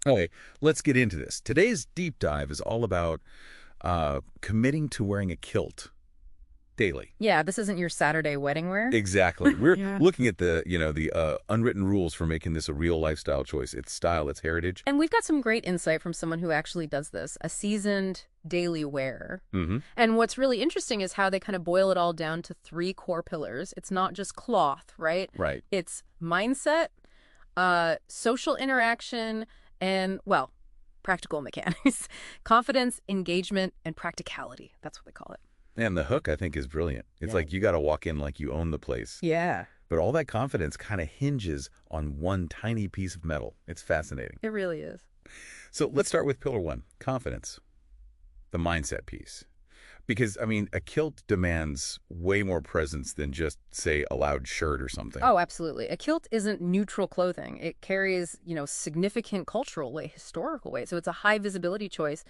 Okay, let's get into this. Today's deep dive is all about committing to wearing a kilt daily. Yeah, this isn't your Saturday wedding wear. Exactly. We're Yeah. looking at the unwritten rules for making this a real lifestyle choice. Its style, its heritage. And we've got some great insight from someone who actually does this, a seasoned daily wearer. Mm-hmm. And what's really interesting is how they kind of boil it all down to three core pillars. It's not just cloth, right? Right. It's mindset, social interaction, and, well, practical mechanics. Confidence, engagement, and practicality. That's what they call it. And the hook, I think, is brilliant. It's like you got to walk in like you own the place. Yeah. But all that confidence kind of hinges on one tiny piece of metal. It's fascinating. It really is. So let's start with pillar one, confidence, the mindset piece. Because, I mean, a kilt demands way more presence than just, say, a loud shirt or something. Oh, absolutely. A kilt isn't neutral clothing. It carries, significant cultural weight, historical weight. So it's a high visibility choice,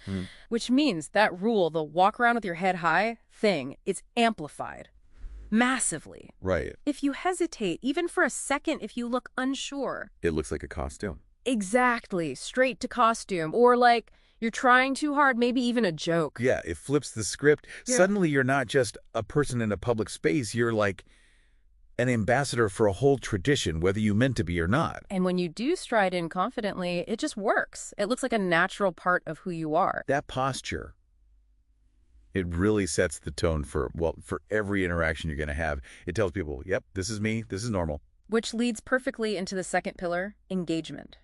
which means that rule, the walk around with your head high thing, is amplified massively. Right. If you hesitate, even for a second, if you look unsure. It looks like a costume. Exactly. Straight to costume. Or like you're trying too hard, maybe even a joke. Yeah, it flips the script. Yeah. Suddenly you're not just a person in a public space. You're like an ambassador for a whole tradition, whether you meant to be or not. And when you do stride in confidently, it just works. It looks like a natural part of who you are. That posture, it really sets the tone for every interaction you're going to have. It tells people, yep, this is me, this is normal. Which leads perfectly into the second pillar, engagement.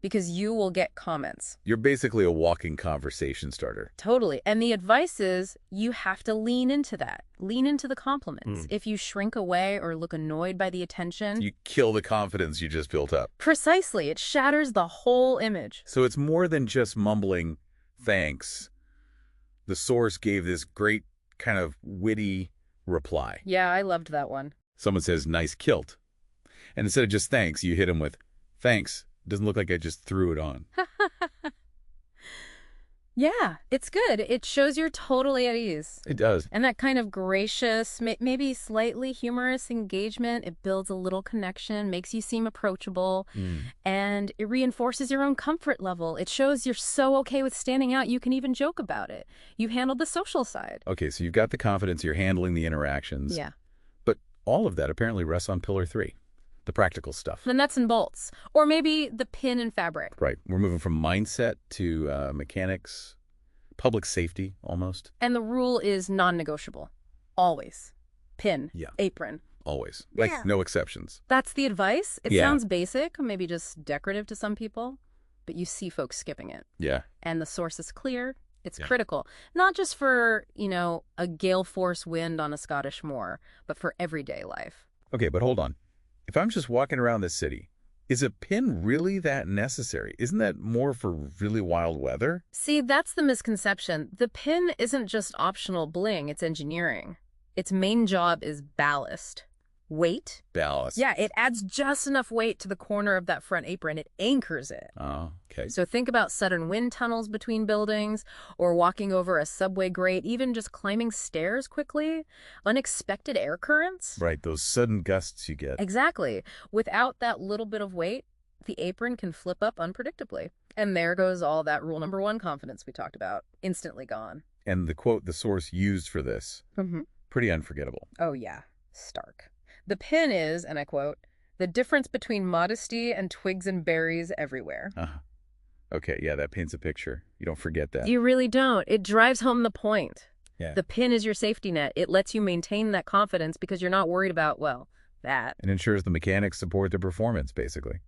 Because you will get comments. You're basically a walking conversation starter. Totally. And the advice is you have to lean into that. Lean into the compliments. If you shrink away or look annoyed by the attention. You kill the confidence you just built up. Precisely. It shatters the whole image. So it's more than just mumbling thanks. The source gave this great kind of witty reply. Yeah, I loved that one. Someone says, nice kilt. And instead of just thanks, you hit them with, thanks. Doesn't look like I just threw it on. Yeah, it's good. It shows you're totally at ease. It does. And that kind of gracious, maybe slightly humorous engagement, it builds a little connection, makes you seem approachable, and it reinforces your own comfort level. It shows you're so okay with standing out, you can even joke about it. You handled the social side. Okay, so you've got the confidence, you're handling the interactions. Yeah. But all of that apparently rests on pillar 3, the practical stuff. The nuts and bolts, or maybe the pin and fabric. Right. We're moving from mindset to mechanics, public safety almost. And the rule is non-negotiable. Always. Pin. Yeah. Apron. Always. Like no exceptions. That's the advice. It Yeah. sounds basic, maybe just decorative to some people, but you see folks skipping it. Yeah. And the source is clear. It's Yeah. critical. Not just for, a gale force wind on a Scottish moor, but for everyday life. Okay, but hold on. If I'm just walking around the city, is a pin really that necessary? Isn't that more for really wild weather? See, that's the misconception. The pin isn't just optional bling, it's engineering. Its main job is ballast. Weight. Ballast. Yeah, it adds just enough weight to the corner of that front apron. It anchors it. Oh, okay. So think about sudden wind tunnels between buildings, or walking over a subway grate, even just climbing stairs quickly. Unexpected air currents. Right, those sudden gusts you get. Exactly. Without that little bit of weight, the apron can flip up unpredictably. And there goes all that rule number 1 confidence we talked about. Instantly gone. And the quote the source used for this, pretty unforgettable. Oh, yeah. Stark. The pin is, and I quote, the difference between modesty and twigs and berries everywhere. Okay, yeah, that paints a picture. You don't forget that. You really don't. It drives home the point. Yeah. The pin is your safety net. It lets you maintain that confidence because you're not worried about, that. It ensures the mechanics support their performance, basically.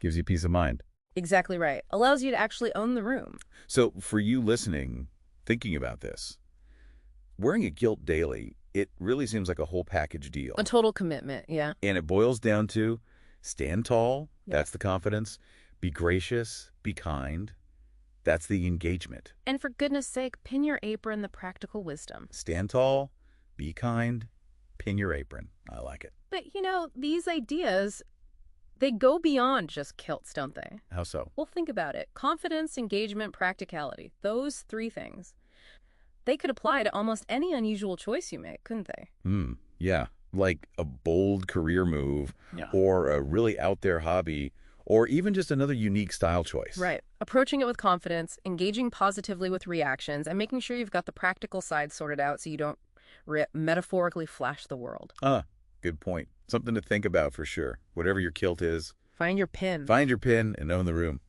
Gives you peace of mind. Exactly right. Allows you to actually own the room. So for you listening, thinking about this, wearing a kilt daily, it really seems like a whole package deal. A total commitment, yeah. And it boils down to stand tall, Yeah. that's the confidence, be gracious, be kind, that's the engagement. And for goodness sake, pin your apron, the practical wisdom. Stand tall, be kind, pin your apron. I like it. But, these ideas, they go beyond just kilts, don't they? How so? Well, think about it. Confidence, engagement, practicality. Those 3 things. They could apply to almost any unusual choice you make, couldn't they? Yeah. Like a bold career move or a really out there hobby Or even just another unique style choice. Right. Approaching it with confidence, engaging positively with reactions, and making sure you've got the practical side sorted out so you don't metaphorically flash the world. Good point. Something to think about for sure. Whatever your kilt is, Find your pin. find your pin and own the room.